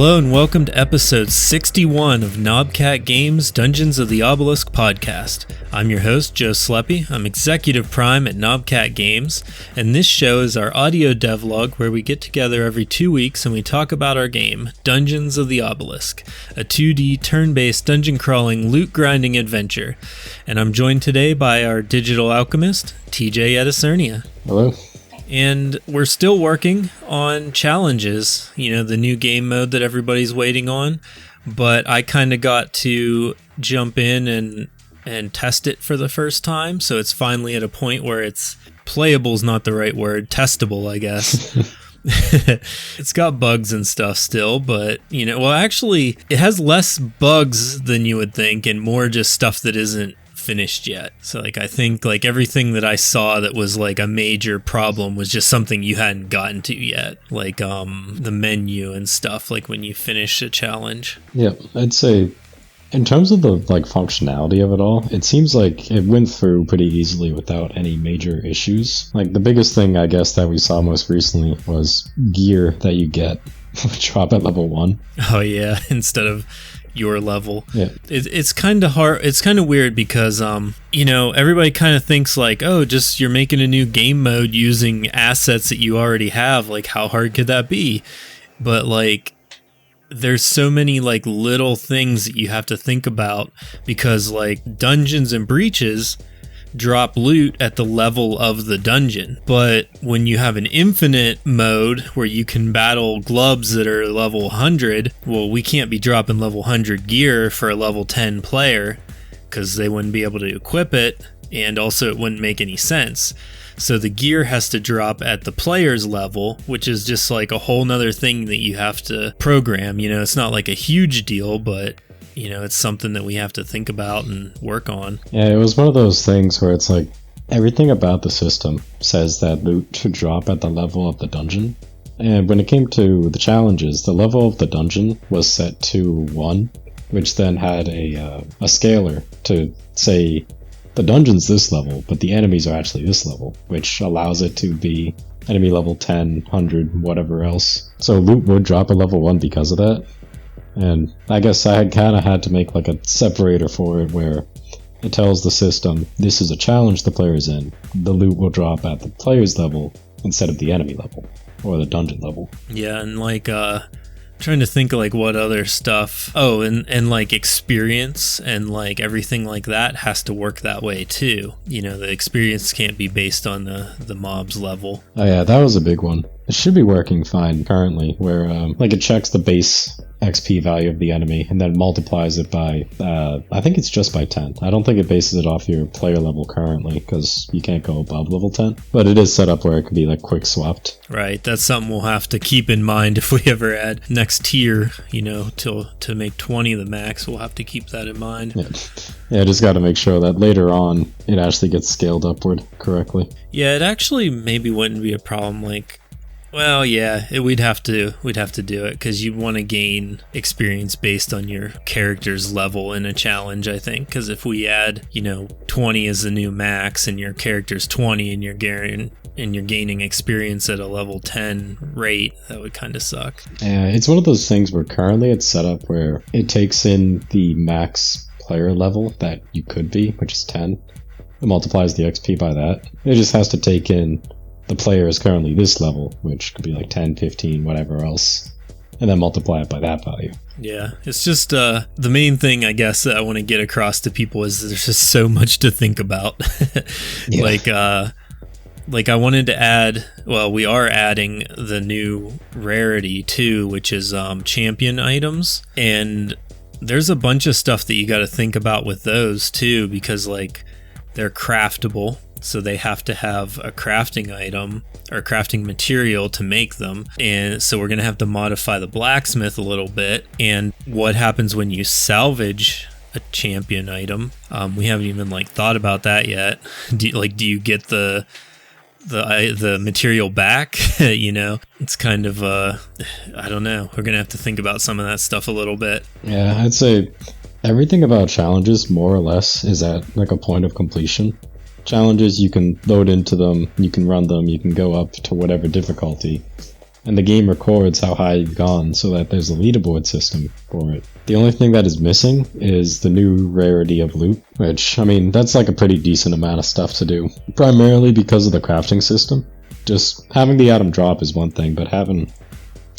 Hello and welcome to episode 61 of Knobcat Games Dungeons of the Obelisk podcast. I'm your host, Joe Sleppy. I'm Executive Prime at Knobcat Games, and this show is our audio devlog where we get together every 2 weeks and we talk about our game, Dungeons of the Obelisk, a 2D turn-based dungeon crawling loot grinding adventure. And I'm joined today by our digital alchemist, TJ Edicernia. Hello. And we're still working on challenges, the new game mode that everybody's waiting on. But I kind of got to jump in and test it for the first time. So it's finally at a point where it's playable is not the right word. Testable, I guess. It's got bugs and stuff still, but, actually, it has less bugs than you would think and more just stuff that isn't finished yet. So I think everything that I saw that was a major problem was just something you hadn't gotten to yet, the menu and stuff, when you finish a challenge. Yeah, I'd say in terms of the functionality of it all, it seems like it went through pretty easily without any major issues. The biggest thing I guess that we saw most recently was gear that you get drop at level 1. Oh yeah, instead of your level. Yeah. It's kind of hard. It's kind of weird because, everybody kind of thinks just you're making a new game mode using assets that you already have. How hard could that be? But there's so many little things that you have to think about because dungeons and breaches drop loot at the level of the dungeon. But when you have an infinite mode where you can battle glubs that are level 100, well, we can't be dropping level 100 gear for a level 10 player because they wouldn't be able to equip it, and also it wouldn't make any sense. So the gear has to drop at the player's level, which is just a whole nother thing that you have to program. It's not a huge deal, but it's something that we have to think about and work on. Yeah, it was one of those things where it's everything about the system says that loot should drop at the level of the dungeon. And when it came to the challenges, the level of the dungeon was set to 1, which then had a scaler to say the dungeon's this level, but the enemies are actually this level, which allows it to be enemy level 10, 100, whatever else. So loot would drop at level 1 because of that. And I guess I kind of had to make a separator for it where it tells the system this is a challenge the player's in. The loot will drop at the player's level instead of the enemy level or the dungeon level. Yeah, and trying to think of what other stuff. Oh, and experience and everything like that has to work that way too. The experience can't be based on the mob's level. Oh yeah, that was a big one. It should be working fine currently where it checks the base XP value of the enemy and then multiplies it by I think it's just by 10. I don't think it bases it off your player level currently because you can't go above level 10, but it is set up where it could be quick swapped. Right, that's something we'll have to keep in mind if we ever add next tier, to make 20 the max. We'll have to keep that in mind. Yeah, just got to make sure that later on it actually gets scaled upward correctly. Yeah, it actually maybe wouldn't be a problem well, yeah, we'd have to do it because you want to gain experience based on your character's level in a challenge, I think. Because if we add, 20 as the new max and your character's 20 and you're gaining experience at a level 10 rate, that would kind of suck. Yeah, it's one of those things where currently it's set up where it takes in the max player level that you could be, which is 10. It multiplies the XP by that. It just has to take in the player is currently this level, which could be 10, 15, whatever else, and then multiply it by that value. Yeah, it's just the main thing I guess that I want to get across to people is there's just so much to think about. Yeah. I wanted to add, well, we are adding the new rarity too, which is champion items, and there's a bunch of stuff that you got to think about with those too, because they're craftable. So they have to have a crafting item or crafting material to make them. And so we're going to have to modify the blacksmith a little bit. And what happens when you salvage a champion item? We haven't even thought about that yet. Do you get the material back? It's kind of I don't know. We're going to have to think about some of that stuff a little bit. Yeah, I'd say everything about challenges more or less is at a point of completion. Challenges, you can load into them, you can run them, you can go up to whatever difficulty. and the game records how high you've gone so that there's a leaderboard system for it. The only thing that is missing is the new rarity of loot, which, I mean, that's like a pretty decent amount of stuff to do, primarily because of the crafting system. Just having the item drop is one thing, but having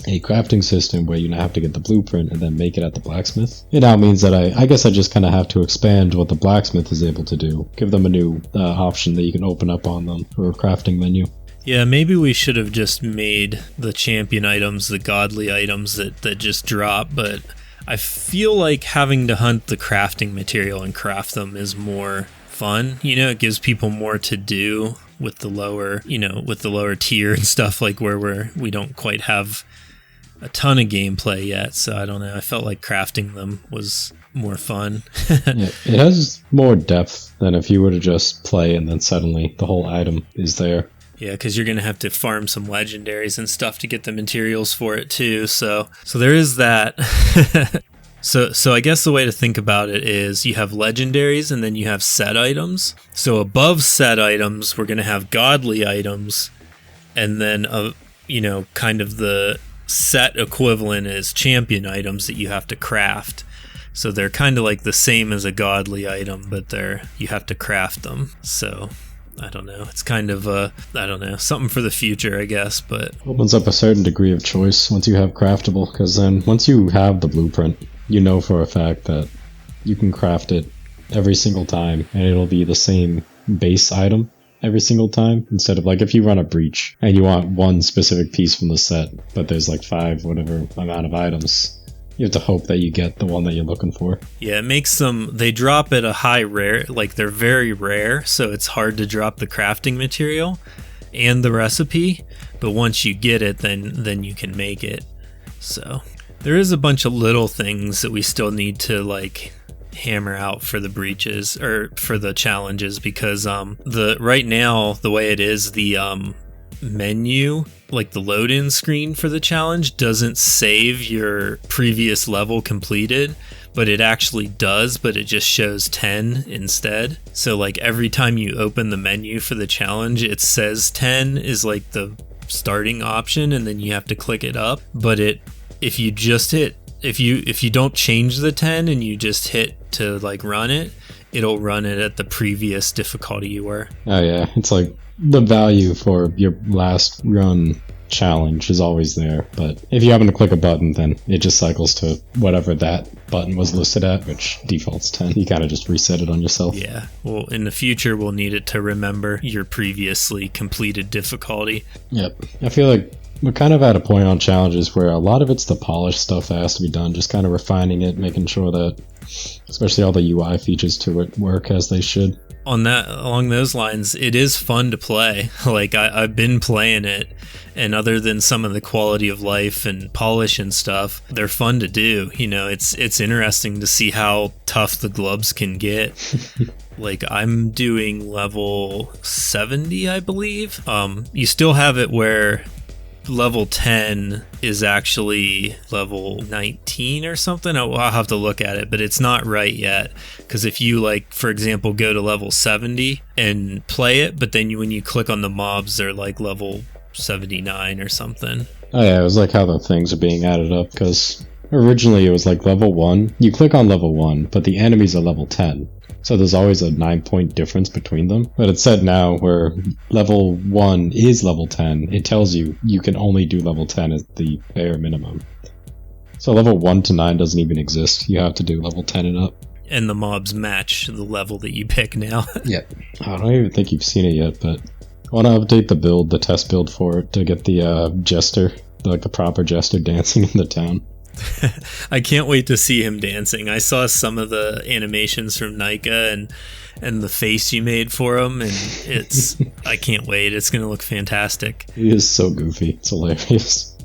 a crafting system where you now have to get the blueprint and then make it at the blacksmith, it now means that I guess I just kind of have to expand what the blacksmith is able to do, give them a new option that you can open up on them for a crafting menu. Yeah, maybe we should have just made the champion items the godly items that just drop, but I feel like having to hunt the crafting material and craft them is more fun. You know, it gives people more to do with the lower, with the lower tier and stuff, like where we don't quite have a ton of gameplay yet. So I don't know. I felt like crafting them was more fun. Yeah, it has more depth than if you were to just play and then suddenly the whole item is there. Yeah, because you're going to have to farm some legendaries and stuff to get the materials for it too. So there is that. So I guess the way to think about it is you have legendaries and then you have set items. So above set items, we're going to have godly items, and then kind of the set equivalent is champion items that you have to craft. So they're kind of like the same as a godly item, but you have to craft them. So I don't know. It's kind of something for the future, I guess. But opens up a certain degree of choice once you have craftable, because then once you have the blueprint, you know for a fact that you can craft it every single time, and it'll be the same base item every single time, instead of like if you run a breach and you want one specific piece from the set, but there's like 5 whatever amount of items. You have to hope that you get the one that you're looking for. Yeah, it makes them, they drop at a high rare, like they're very rare, so it's hard to drop the crafting material and the recipe, but once you get it, then you can make it. So there is a bunch of little things that we still need to like hammer out for the breaches or for the challenges, because right now the way it is, the menu, like the load-in screen for the challenge, doesn't save your previous level completed, but it actually does, but it just shows 10 instead. So like every time you open the menu for the challenge, it says 10 is like the starting option, and then you have to click it up. But if you don't change the 10 and you just hit to like run it, it'll run it at the previous difficulty you were. Oh yeah, it's like the value for your last run challenge is always there, but if you happen to click a button, then it just cycles to whatever that button was listed at, which defaults 10. You gotta just reset it on yourself. Yeah, well, in the future we'll need it to remember your previously completed difficulty. Yep. I feel like we're kind of at a point on challenges where a lot of it's the polished stuff that has to be done, just kind of refining it, making sure that especially all the UI features to it work as they should. Along those lines, it is fun to play. Like I've been playing it, and other than some of the quality of life and polish and stuff, they're fun to do. It's interesting to see how tough the gloves can get. Like I'm doing level 70, I believe. You still have it where level 10 is actually level 19 or something. I'll have to look at it, but it's not right yet, because if you, like, for example, go to level 70 and play it, but then when you click on the mobs, they're like level 79 or something. Oh yeah, it was like how the things are being added up, because originally it was like level 1, you click on level 1, but the enemies are level 10. So there's always a 9-point difference between them. But it's said now where level 1 is level 10, it tells you you can only do level 10 as the bare minimum. So level 1 to 9 doesn't even exist. You have to do level 10 and up. And the mobs match the level that you pick now. Yeah. I don't even think you've seen it yet, but I want to update the test build for it, to get the jester, like the proper jester dancing in the town. I can't wait to see him dancing. I saw some of the animations from Nika and the face you made for him, and I can't wait. It's going to look fantastic. He is so goofy. It's hilarious.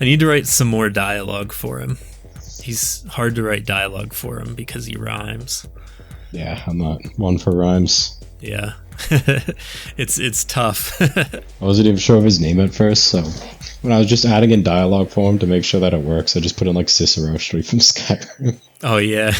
I need to write some more dialogue for him. He's hard to write dialogue for him because he rhymes. Yeah, I'm not one for rhymes. Yeah. It's tough. I wasn't even sure of his name at first, so when I was just adding in dialogue for him to make sure that it works, I just put in like Cicero straight from Skyrim. Oh yeah.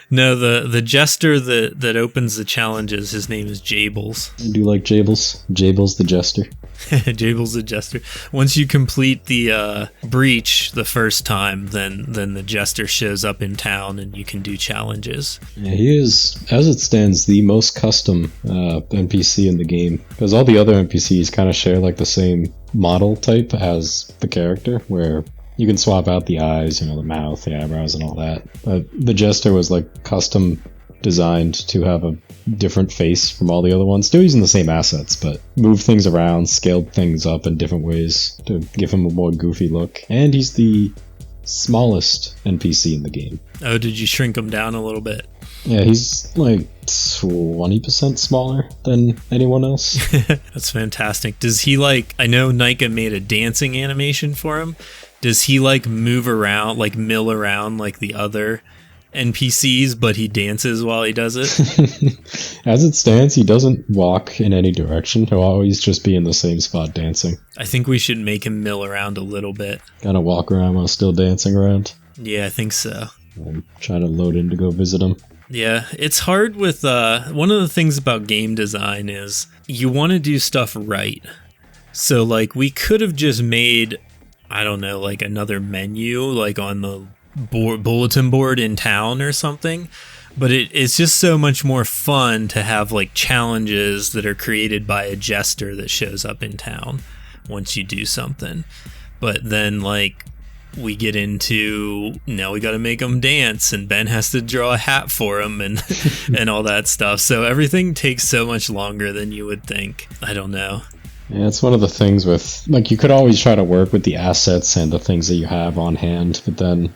No, the jester that opens the challenges, his name is Jables. I do like Jables. Jables the Jester. Jables the Jester. Once you complete the breach the first time, then the Jester shows up in town and you can do challenges. Yeah, he is, as it stands, the most custom NPC in the game. Because all the other NPCs kind of share like the same model type as the character, where you can swap out the eyes, the mouth, the eyebrows, and all that. But the Jester was like custom designed to have a different face from all the other ones. Still using the same assets, but moved things around, scaled things up in different ways to give him a more goofy look. And he's the smallest NPC in the game. Oh, did you shrink him down a little bit? Yeah, he's like 20% smaller than anyone else. That's fantastic. Does he I know Nika made a dancing animation for him. Does he move around, mill around like the other NPCs, but he dances while he does it? As it stands, he doesn't walk in any direction. He'll always just be in the same spot dancing. I think we should make him mill around a little bit. Gotta walk around while still dancing around. Yeah, I think so. I'm trying to load in to go visit him. Yeah, it's hard with, one of the things about game design is you want to do stuff right. So, we could have just made, I don't know, another menu, on the bulletin board in town or something. But it's just so much more fun to have, challenges that are created by a jester that shows up in town once you do something. But then, we get into, now we got to make them dance, and Ben has to draw a hat for him and and all that stuff. So everything takes so much longer than you would think. I don't know. Yeah, it's one of the things with, you could always try to work with the assets and the things that you have on hand, but then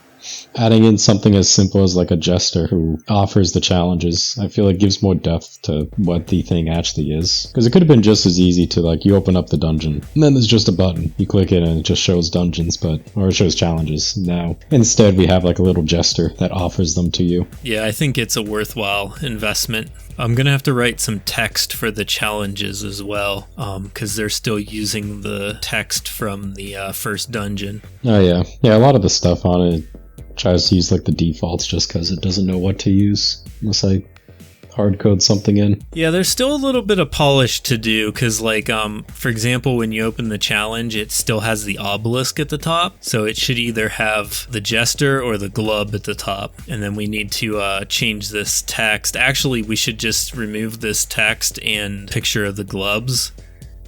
adding in something as simple as a jester who offers the challenges, I feel gives more depth to what the thing actually is. Because it could have been just as easy to you open up the dungeon and then there's just a button, you click it and it just shows dungeons, or it shows challenges. Now instead we have a little jester that offers them to you. Yeah, I think it's a worthwhile investment. I'm gonna have to write some text for the challenges as well, because they're still using the text from the first dungeon. Oh yeah, a lot of the stuff on it tries to use the defaults just because it doesn't know what to use unless I hard code something in. Yeah, there's still a little bit of polish to do because for example, when you open the challenge, it still has the obelisk at the top, so it should either have the jester or the glub at the top, and then we need to change this text. Actually, we should just remove this text and picture of the glubs,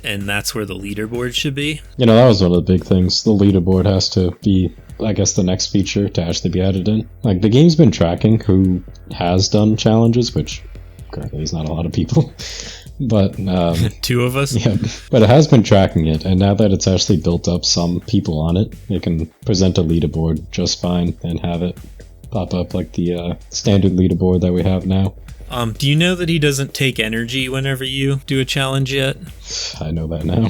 and that's where the leaderboard should be. That was one of the big things. The leaderboard has to be, I guess, the next feature to actually be added in. The game's been tracking who has done challenges, which currently is not a lot of people, but two of us. Yeah, but it has been tracking it, and now that it's actually built up some people on it, it can present a leaderboard just fine and have it pop up like the standard leaderboard that we have now. Do you know that he doesn't take energy whenever you do a challenge yet? I know that now.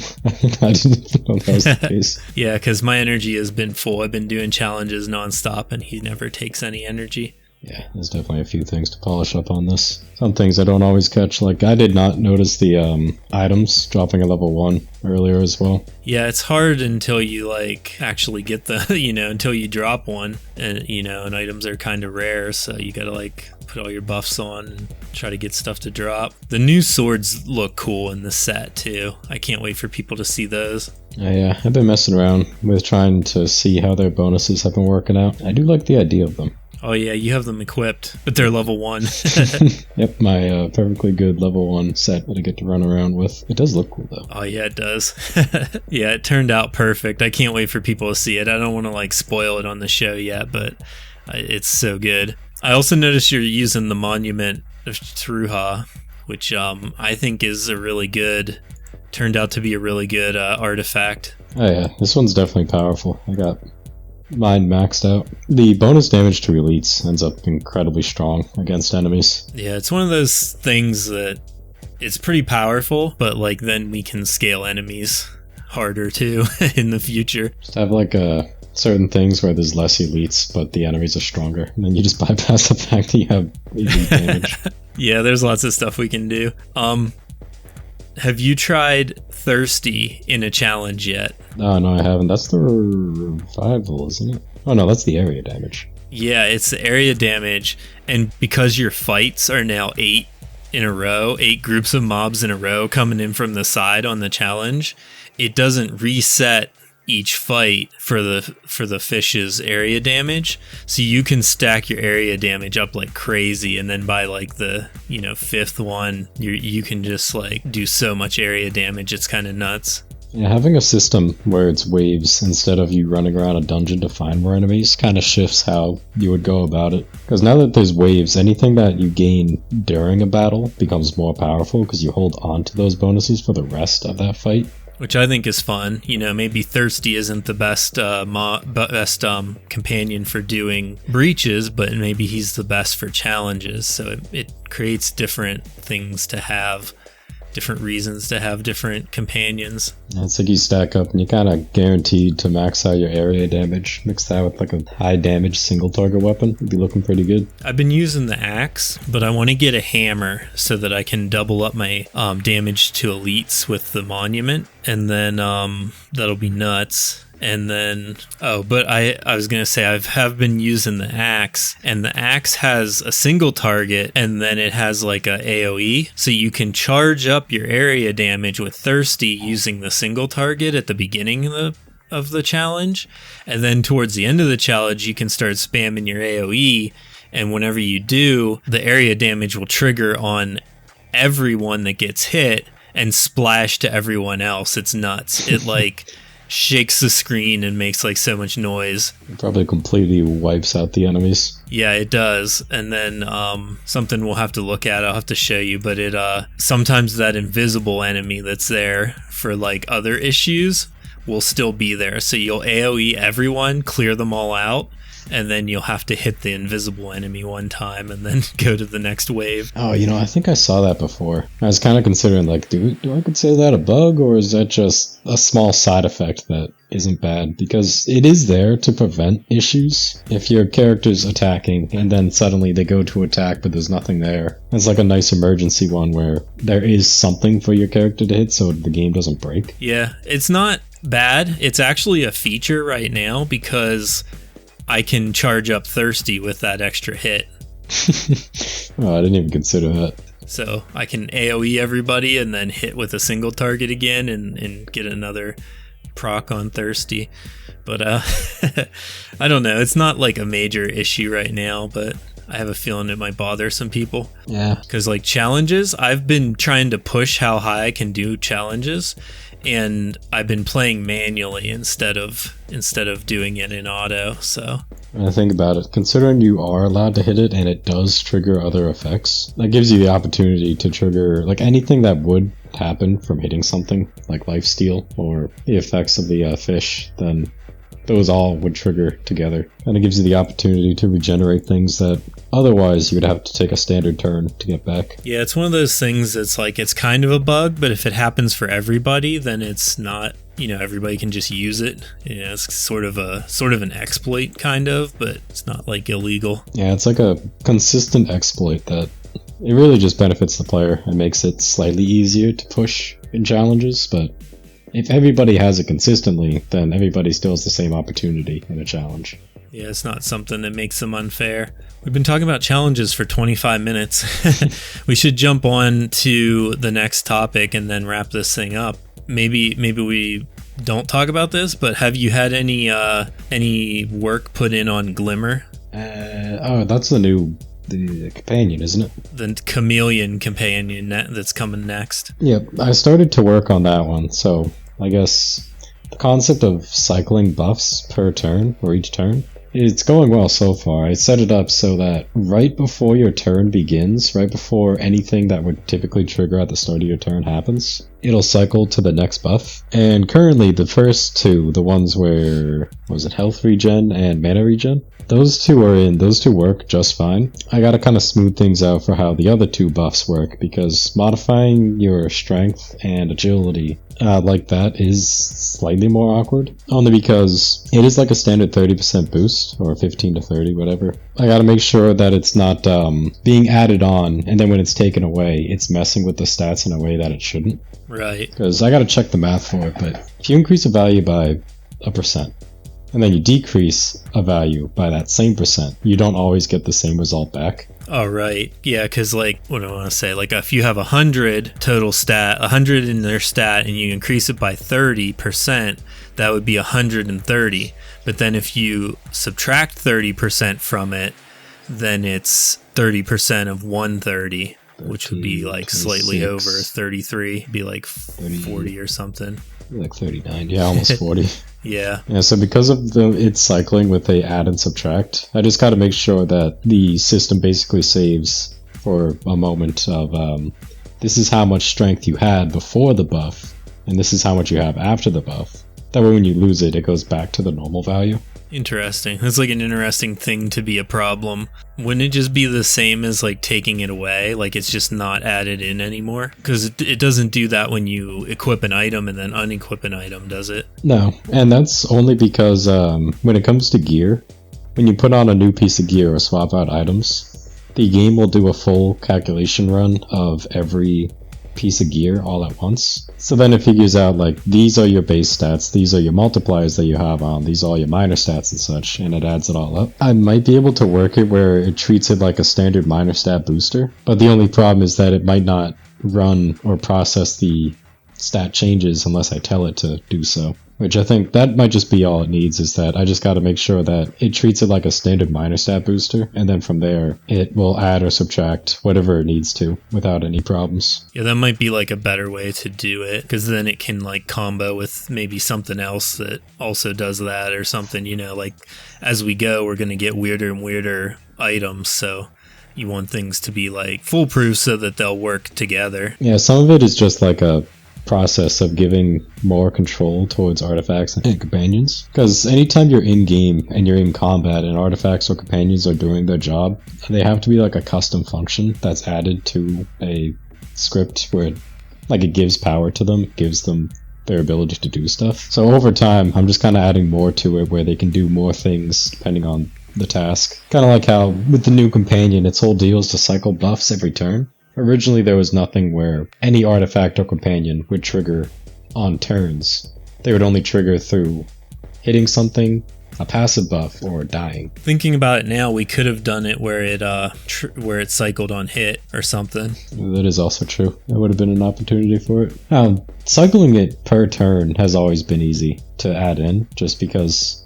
I didn't know that was the case. Yeah, because my energy has been full. I've been doing challenges nonstop, and he never takes any energy. Yeah, there's definitely a few things to polish up on this. Some things I don't always catch. I did not notice the items dropping a level 1 earlier as well. Yeah, it's hard until you actually get the, until you drop one, and and items are kind of rare, so you gotta put all your buffs on and try to get stuff to drop. The new swords look cool in the set too. I can't wait for people to see those. Yeah, I've been messing around with trying to see how their bonuses have been working out. I do like the idea of them. Oh yeah, you have them equipped, but they're level 1. Yep, my perfectly good level 1 set that I get to run around with. It does look cool though. Oh yeah, it does. Yeah, it turned out perfect. I can't wait for people to see it. I don't want to spoil it on the show yet, but it's so good. I also noticed you're using the Monument of Truha, which I think is turned out to be a really good artifact. Oh yeah, this one's definitely powerful. I got mine maxed out. The bonus damage to elites ends up incredibly strong against enemies. Yeah, it's one of those things that it's pretty powerful, but then we can scale enemies harder too in the future. Just have certain things where there's less elites, but the enemies are stronger, and then you just bypass the fact that you have elite damage. Yeah, there's lots of stuff we can do. Have you tried Thirsty in a challenge yet? Oh, no, I haven't. That's the revival, isn't it? Oh, no, that's the area damage. Yeah, it's the area damage, and because your fights are now 8 in a row, 8 groups of mobs in a row coming in from the side on the challenge, it doesn't reset each fight for the fish's area damage, so you can stack your area damage up like crazy, and then by like the 5th one you can just like do so much area damage. It's kind of nuts. Yeah, having a system where it's waves instead of you running around a dungeon to find more enemies kind of shifts how you would go about it. Because now that there's waves, anything that you gain during a battle becomes more powerful because you hold on to those bonuses for the rest of that fight. Which I think is fun. Maybe Thirsty isn't the best companion for doing breaches, but maybe he's the best for challenges. So it creates different things to have, different reasons to have different companions. It's like you stack up and you're kind of guaranteed to max out your area damage. Mix that with like a high damage single target weapon. It'd be looking pretty good. I've been using the axe, but I want to get a hammer so that I can double up my damage to elites with the monument, and then that'll be nuts. And then, but I was going to say I have been using the axe, and the axe has a single target, and then it has like a AoE, so you can charge up your area damage with Thirsty using the single target at the beginning of the challenge, and then towards the end of the challenge you can start spamming your AoE, and whenever you do, the area damage will trigger on everyone that gets hit and splash to everyone else. It's nuts. It like shakes the screen and makes like so much noise. It probably completely wipes out the enemies. Yeah, it does. And then something we'll have to look at, I'll have to show you, but it sometimes that invisible enemy that's there for like other issues will still be there. So you'll AoE everyone, clear them all out, and then you'll have to hit the invisible enemy one time and then go to the next wave. Oh, I think I saw that before. I was kind of considering, like, do I consider that a bug, or is that just a small side effect that isn't bad? Because it is there to prevent issues. If your character's attacking and then suddenly they go to attack but there's nothing there, it's like a nice emergency one where there is something for your character to hit so the game doesn't break. Yeah, it's not bad. It's actually a feature right now because I can charge up Thirsty with that extra hit. Oh, I didn't even consider that. So I can AoE everybody and then hit with a single target again and get another proc on Thirsty. But I don't know. It's not like a major issue right now, but I have a feeling it might bother some people. Yeah. Because like challenges, I've been trying to push how high I can do challenges, and I've been playing manually instead of doing it in auto. So when I think about it, considering you are allowed to hit it and it does trigger other effects, that gives you the opportunity to trigger like anything that would happen from hitting something like lifesteal or the effects of the fish, then those all would trigger together, and it gives you the opportunity to regenerate things that otherwise you would have to take a standard turn to get back. Yeah, it's one of those things that's like, it's kind of a bug, but if it happens for everybody, then it's not, everybody can just use it. It's sort of an exploit kind of, but it's not like illegal. Yeah, it's like a consistent exploit that it really just benefits the player and makes it slightly easier to push in challenges, but if everybody has it consistently, then everybody still has the same opportunity in a challenge. Yeah, it's not something that makes them unfair. We've been talking about challenges for 25 minutes. We should jump on to the next topic and then wrap this thing up. Maybe we don't talk about this, but have you had any work put in on Glimmer? That's the companion, isn't it? The chameleon companion that's coming next. Yep, I started to work on that one, so I guess the concept of cycling buffs per turn, or each turn, it's going well so far. I set it up so that right before your turn begins, right before anything that would typically trigger at the start of your turn happens, it'll cycle to the next buff. And currently the first two, the ones where, was it health regen and mana regen? those two are in. Those two work just fine. I gotta kind of smooth things out for how the other two buffs work, because modifying your strength and agility like that is slightly more awkward. Only because it is like a standard 30% boost, or 15 to 30, whatever. I gotta make sure that it's not being added on, and then when it's taken away, it's messing with the stats in a way that it shouldn't. Right. Because I gotta check the math for it, but if you increase a value by a percent, and then you decrease a value by that same percent, you don't always get the same result back. Oh, right. Yeah, because, like, what do I want to say? Like, if you have 100 total stat, 100 in their stat, and you increase it by 30%, that would be 130. But then if you subtract 30% from it, then it's 30% of 130, which would be, like, 26, slightly over 33. It'd be, like, 40 or something. Like 39. Yeah, almost 40. Yeah. Yeah, so because of it's cycling with a add and subtract, I just gotta make sure that the system basically saves for a moment of this is how much strength you had before the buff, and this is how much you have after the buff. That way when you lose it, it goes back to the normal value. Interesting. That's like an interesting thing to be a problem. Wouldn't it just be the same as like taking it away? Like it's just not added in anymore? Because it doesn't do that when you equip an item and then unequip an item, does it? No, and that's only because when it comes to gear, when you put on a new piece of gear or swap out items, the game will do a full calculation run of every piece of gear all at once. So then it figures out like these are your base stats, these are your multipliers that you have on, these are all your minor stats and such, and it adds it all up. I might be able to work it where it treats it like a standard minor stat booster, but the only problem is that it might not run or process the stat changes unless I tell it to do so. Which I think that might just be all it needs, is that I just got to make sure that it treats it like a standard minor stat booster, and then from there it will add or subtract whatever it needs to without any problems. Yeah, that might be like a better way to do it, because then it can like combo with maybe something else that also does that or something, you know, like as we go we're going to get weirder and weirder items, so you want things to be like foolproof so that they'll work together. Yeah, some of it is just like a process of giving more control towards artifacts and companions, because anytime you're in game and you're in combat and artifacts or companions are doing their job, they have to be like a custom function that's added to a script where it gives power to them, gives them their ability to do stuff. So over time I'm just kind of adding more to it where they can do more things depending on the task. Kind of like how with the new companion, its whole deal is to cycle buffs every turn. Originally, there was nothing where any artifact or companion would trigger on turns. They would only trigger through hitting something, a passive buff, or dying. Thinking about it now, we could have done it where it cycled on hit or something. That is also true. That would have been an opportunity for it. Now, cycling it per turn has always been easy to add in, just because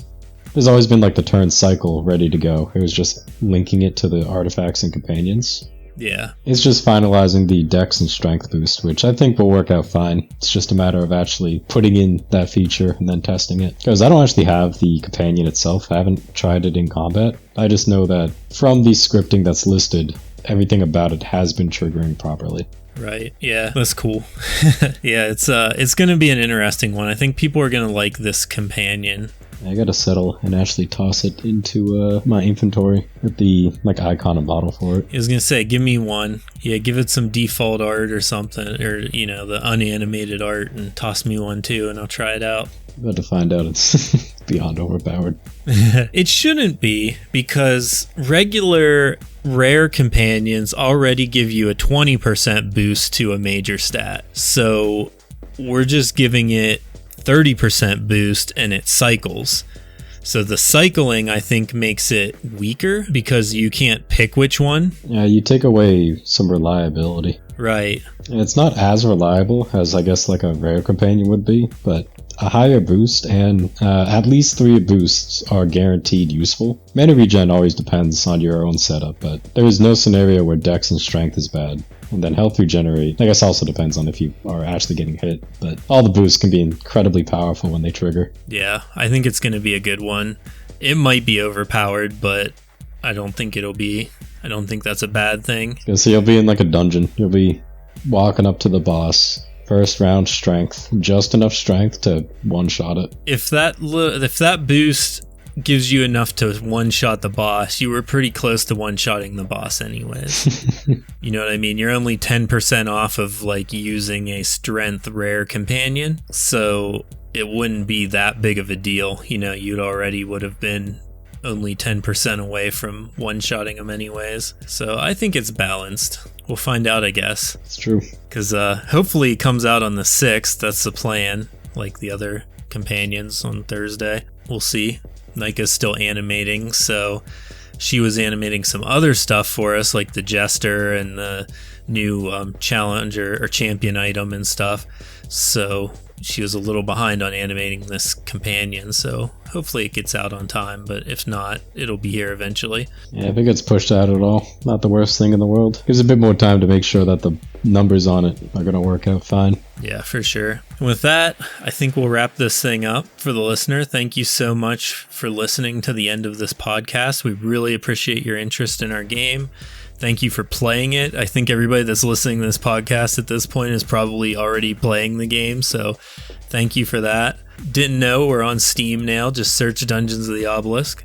there's always been like the turn cycle ready to go. It was just linking it to the artifacts and companions. Yeah. It's just finalizing the dex and strength boost, which I think will work out fine. It's just a matter of actually putting in that feature and then testing it. Because I don't actually have the companion itself. I haven't tried it in combat. I just know that from the scripting that's listed, everything about it has been triggering properly. Right. Yeah, that's cool. Yeah, it's going to be an interesting one. I think people are going to like this companion. I gotta settle and actually toss it into my inventory with the icon and model for it. I was gonna say, give me one. Yeah, give it some default art or something, or the unanimated art, and toss me one too, and I'll try it out. About to find out it's beyond overpowered. It shouldn't be, because regular rare companions already give you a 20% boost to a major stat. So we're just giving it 30% boost and it cycles. So the cycling, I think, makes it weaker because you can't pick which one. Yeah, you take away some reliability. Right. And it's not as reliable as I guess like a rare companion would be, but a higher boost and at least 3 boosts are guaranteed useful. Mana regen always depends on your own setup, but there is no scenario where dex and strength is bad. And then health regenerate, I guess, also depends on if you are actually getting hit, but all the boosts can be incredibly powerful when they trigger. Yeah, I think it's going to be a good one. It might be overpowered, but I don't think it'll be. I don't think that's a bad thing. Yeah, so you'll be in like a dungeon. You'll be walking up to the boss. First round strength, just enough strength to one-shot it. If that boost gives you enough to one-shot the boss, you were pretty close to one-shotting the boss anyways. You know what I mean? You're only 10% off of like using a strength rare companion, so it wouldn't be that big of a deal. You know, you'd already would have been only 10% away from one-shotting them anyways. So I think it's balanced. We'll find out, I guess. It's true. Because hopefully it comes out on the 6th. That's the plan, like the other companions on Thursday. We'll see. Nika's still animating, so she was animating some other stuff for us, like the Jester and the new challenger or champion item and stuff. So she was a little behind on animating this companion, so hopefully it gets out on time, but if not, it'll be here eventually. Yeah, if it gets pushed out at all, not the worst thing in the world. Gives a bit more time to make sure that the numbers on it are going to work out fine. Yeah, for sure. And with that, I think we'll wrap this thing up for the listener. Thank you so much for listening to the end of this podcast. We really appreciate your interest in our game. Thank you for playing it. I think everybody that's listening to this podcast at this point is probably already playing the game, so thank you for that. Didn't know we're on Steam now. Just search Dungeons of the Obelisk.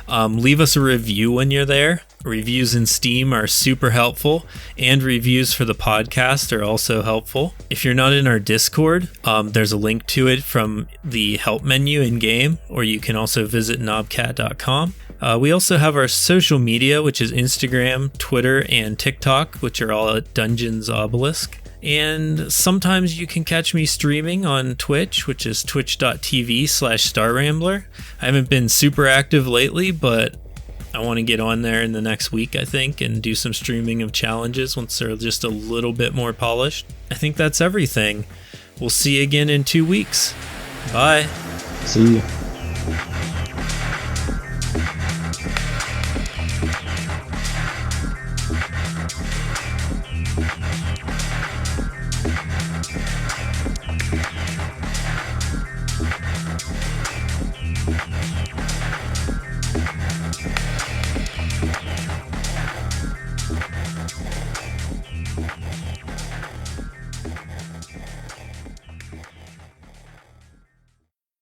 Leave us a review when you're there. Reviews in Steam are super helpful, and reviews for the podcast are also helpful. If you're not in our Discord, there's a link to it from the help menu in-game, or you can also visit knobcat.com. We also have our social media, which is Instagram, Twitter, and TikTok, which are all at Dungeons Obelisk. And sometimes you can catch me streaming on Twitch, which is twitch.tv/StarRambler. I haven't been super active lately, but I want to get on there in the next week, I think, and do some streaming of challenges once they're just a little bit more polished. I think that's everything. We'll see you again in 2 weeks. Bye. See you.